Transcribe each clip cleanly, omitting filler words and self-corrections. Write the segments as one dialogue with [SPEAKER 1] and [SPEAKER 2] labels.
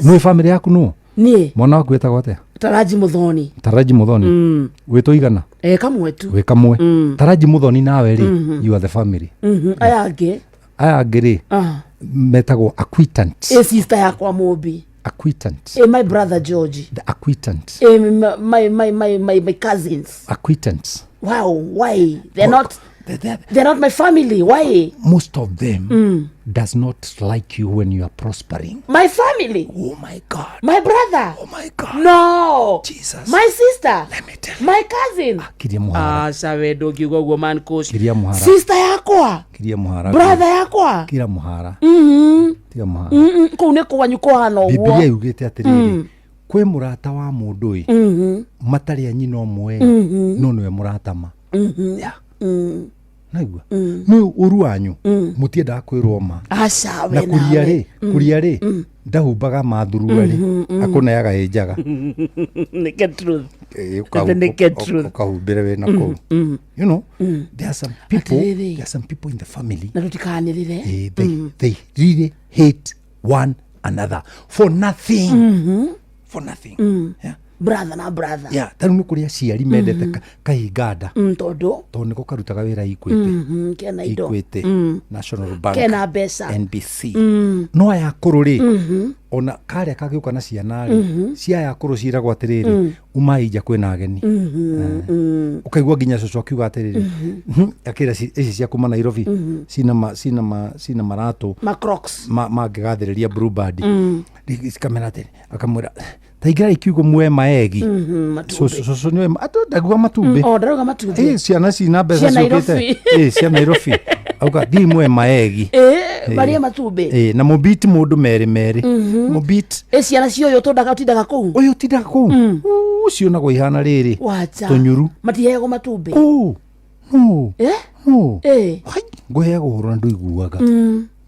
[SPEAKER 1] Mwe family yaku no?
[SPEAKER 2] Nie.
[SPEAKER 1] Mwana waku wetagwo atia?
[SPEAKER 2] Taraji Muthoni.
[SPEAKER 1] Taraji Muthoni. Wito igana?
[SPEAKER 2] Kamwe tu.
[SPEAKER 1] We kamwe. Taraji Muthoni nawe ri, you are the family.
[SPEAKER 2] Aya ange.
[SPEAKER 1] Aya ange ri. Metagwo acquaintant.
[SPEAKER 2] Sister yakwa Mobi.
[SPEAKER 1] Acquaintant.
[SPEAKER 2] My brother George.
[SPEAKER 1] The acquaintant.
[SPEAKER 2] My cousins.
[SPEAKER 1] Acquaintance.
[SPEAKER 2] Wow, why? They're not my family. Why?
[SPEAKER 1] Most of them does not like you when you are prospering.
[SPEAKER 2] My family.
[SPEAKER 1] Oh my God.
[SPEAKER 2] My brother.
[SPEAKER 1] Oh my God.
[SPEAKER 2] No.
[SPEAKER 1] Jesus.
[SPEAKER 2] My sister.
[SPEAKER 1] Let me tell you.
[SPEAKER 2] My cousin.
[SPEAKER 1] Kiria muhara.
[SPEAKER 2] Sawe dogi go man coach.
[SPEAKER 1] Kiria muhara.
[SPEAKER 2] Sister yakwa.
[SPEAKER 1] Kiria muhara.
[SPEAKER 2] Brother yakwa.
[SPEAKER 1] Kiria muhara. Kiria muhara.
[SPEAKER 2] Kune ko wanyuko hano.
[SPEAKER 1] Biblia yugite atiriri. Kwe murata wa mundu yi. Matari anyi no mwe. No nwe murata ma. Yeah. Naigua no uru wanyu mutienda kwirwo ma
[SPEAKER 2] aca
[SPEAKER 1] na kuria ri ndahumbaga mathuru ri akona yaga enjaga
[SPEAKER 2] naked truth
[SPEAKER 1] ukahumbire we na ko you know there are some people in the family
[SPEAKER 2] na tutikanirire
[SPEAKER 1] they really hate one another for nothing yeah
[SPEAKER 2] brother na brother
[SPEAKER 1] yeah tanu nukuria ciari mendete kahinganda
[SPEAKER 2] todo
[SPEAKER 1] niko karutaga wira Equity
[SPEAKER 2] kena ido
[SPEAKER 1] Equity National Bank
[SPEAKER 2] kena besa
[SPEAKER 1] NBC no ya kururi ona kare kagiuka na ciana ri cia ya kuru ciragwo atiriri umaija kwina ageni ukaigwa nginya coco akiuga atiriri akira ici cia kuma Nairobi sina marato
[SPEAKER 2] Crocs
[SPEAKER 1] magigathiriria Bluebird kamera atiri akamwira taigira ikiugo mwe maegi so niwe ndagua matumbi
[SPEAKER 2] ndaruga matumbi
[SPEAKER 1] ciana cina mbeca ciukite cia Nairobi auga thi mwe maegi
[SPEAKER 2] maria matumbi
[SPEAKER 1] na mobit mundu meri mobit
[SPEAKER 2] ciana cio tindaga kuu
[SPEAKER 1] uyu tindaga kuu ucio nago ihana riri tunyuru
[SPEAKER 2] matihego matumbi
[SPEAKER 1] no nguheaga uhoro na nduiguaga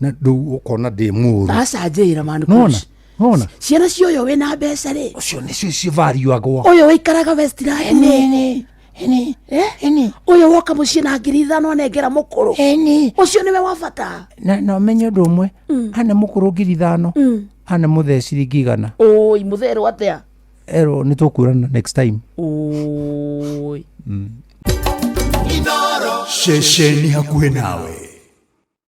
[SPEAKER 1] na ndu ukona ndi muru
[SPEAKER 2] acanjira man
[SPEAKER 1] Nona
[SPEAKER 2] ciana cio wina mbeca ri
[SPEAKER 1] ucio nicio civarioagwo
[SPEAKER 2] uyu wikaraga Westland uyu woka mucii na 5,000 nengera mukuru ucio niwe wa bata
[SPEAKER 1] na menye undu umwe ane mukuru 5,000 ane mutheci 100
[SPEAKER 2] oi mutheru atia
[SPEAKER 1] ero nitukurana next time
[SPEAKER 2] oi
[SPEAKER 3] Shesheni hakuhe nawe.